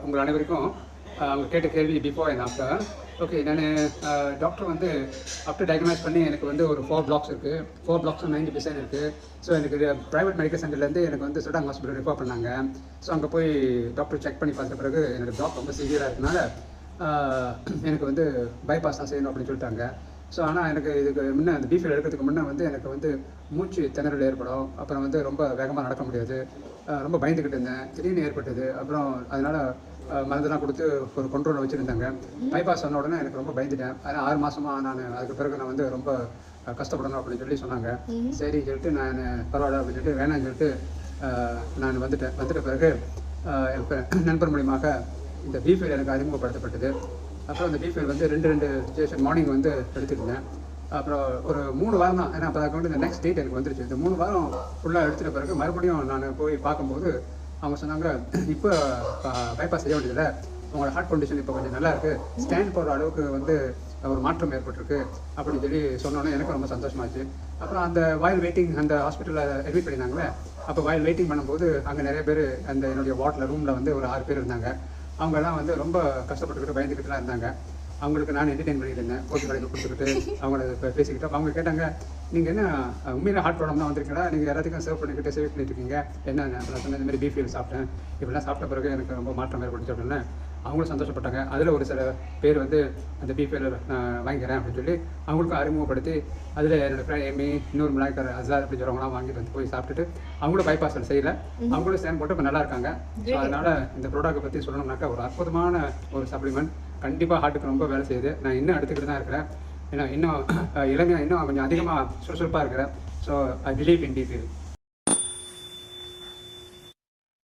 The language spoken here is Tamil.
உங்கள் அனைவருக்கும் அவங்க கேட்ட கேள்வி பிஃபோர் அண்ட் ஆஃப்டர். ஓகே, நான் டாக்டர் வந்து ஆஃப்டர் டயக்னைஸ் பண்ணி எனக்கு வந்து ஒரு 4 blocks இருக்குது. 4 blocks 90% இருக்குது. ஸோ எனக்கு ப்ரைவேட் மெடிக்கல் சென்டர்லேருந்து எனக்கு வந்து சிடாங் ஹாஸ்பிட்டல் ரெஃபர் பண்ணாங்க. ஸோ அங்கே போய் டாக்டர் செக் பண்ணி பார்த்த பிறகு என்னோடய பிளாக் ரொம்ப சிவியராக இருக்கனால எனக்கு வந்து பைபாஸ் தான் செய்யணும் அப்படின்னு சொல்லிட்டாங்க. ஸோ ஆனால் எனக்கு இதுக்கு முன்னே அந்த பீஃபில் எடுக்கிறதுக்கு முன்னே வந்து எனக்கு வந்து மூச்சு திணறல் ஏற்படும். அப்புறம் வந்து ரொம்ப வேகமாக நடக்க முடியாது. ரொம்ப பயந்துக்கிட்டு இருந்தேன். திடீர்னு ஏற்பட்டது. அப்புறம் அதனால் மருந்தெல்லாம் கொடுத்து ஒரு கண்ட்ரோலில் வச்சுருந்தாங்க. பைபாஸ் சொன்ன உடனே எனக்கு ரொம்ப பயந்துட்டேன். ஆனால் 6 மாதமாக நான் அதுக்கு பிறகு நான் வந்து ரொம்ப கஷ்டப்படணும் அப்படின்னு சொல்லி சொன்னாங்க. சரின்னு சொல்லிட்டு நான் பரவாயில்ல அப்படின்னு சொல்லிட்டு வேணான்னு சொல்லிட்டு நான் வந்துட்ட பிறகு என் நண்பர் மூலியமாக இந்த பீஃபில் எனக்கு அறிமுகப்படுத்தப்பட்டது. அப்புறம் அந்த பீஃபில் வந்து 2 ஸ்டேஷன் மார்னிங் வந்து எடுத்துருந்தேன். அப்புறம் ஒரு 3 வாரம் தான். ஏன்னா அப்போ அதுக்கு வந்து இந்த நெக்ஸ்ட் டேட் எனக்கு வந்துருச்சு. இந்த 3 வாரம் ஃபுல்லாக எடுத்துகிட்ட பிறகு மறுபடியும் நான் போய் பார்க்கும்போது அவங்க சொன்னாங்க, இப்போ பைபாஸ் செய்ய வேண்டியதில்லை, உங்களோட ஹார்ட் கண்டிஷன் இப்போ கொஞ்சம் நல்லா இருக்குது, ஸ்டாண்ட் போடுற அளவுக்கு வந்து ஒரு மாற்றம் ஏற்பட்டிருக்கு அப்படின்னு சொல்லி சொன்னோன்னே எனக்கு ரொம்ப சந்தோஷமாச்சு. அப்புறம் அந்த வாயில் வெயிட்டிங் அந்த ஹாஸ்பிட்டலில் அட்மிட் பண்ணியிருந்தாங்களே, அப்போ வாயில் வெயிட்டிங் பண்ணும்போது அங்கே நிறைய பேர் அந்த என்னுடைய வார்டில் ரூமில் வந்து ஒரு 6 பேர் இருந்தாங்க. அவங்கெல்லாம் வந்து ரொம்ப கஷ்டப்பட்டுக்கிட்டு பயந்துக்கிட்டுலாம் இருந்தாங்க. அவங்களுக்கு நான் என்டர்டெயின் பண்ணிட்டு இருந்தேன். போட்டு கடைக்கு கொடுத்துக்கிட்டு அவங்கள பேசிக்கிட்டு அவங்க கேட்டாங்க, நீங்கள் என்ன உண்மையில ஹார்ட் ப்ராப்ளம் தான் வந்திருக்கீங்களா, நீங்கள் எல்லாத்துக்கும் சேவ் பண்ணிட்டு இருக்கீங்க என்ன? நான் சொன்ன இந்த மாதிரி பீஃபில் சாப்பிட்டேன், இப்படிலாம் சாப்பிட்ட பிறகு எனக்கு ரொம்ப மாற்றம் ஏற்பட்டுச்சு அப்படின்னு அவங்களும் சந்தோஷப்பட்டாங்க. அதில் ஒரு சில பேர் வந்து அந்த பீஃபில் வாங்கிக்கிறேன் அப்படின்னு சொல்லி அவங்களுக்கும் அறிமுகப்படுத்தி அதில் என்னோடய ஃப்ரெண்ட் எம்மி, இன்னொரு மலாய்க்கர் அசார் அப்படின்னு சொல்கிறவங்களாம் வாங்கிட்டு வந்து போய் சாப்பிட்டுட்டு அவங்களும் பைபாஸ் செய்யலை, அவங்களும் ஸ்டாண்ட் போட்டு இப்போ நல்லா இருக்காங்க. ஸோ அதனால் இந்த ப்ராடக்ட்டை பற்றி சொல்லணும்னாக்கா ஒரு அற்புதமான ஒரு சப்ளிமெண்ட். கண்டிப்பாக ஹார்ட்டுக்கு ரொம்ப வேலை செய்யுது. நான் இன்னும் எடுத்துக்கிட்டு தான் இருக்கிறேன். ஏன்னா இன்னும் இளமையாக இன்னும் கொஞ்சம் அதிகமாக சுறுசுறுப்பாக இருக்கிறேன். So I believe in பீஃபில்.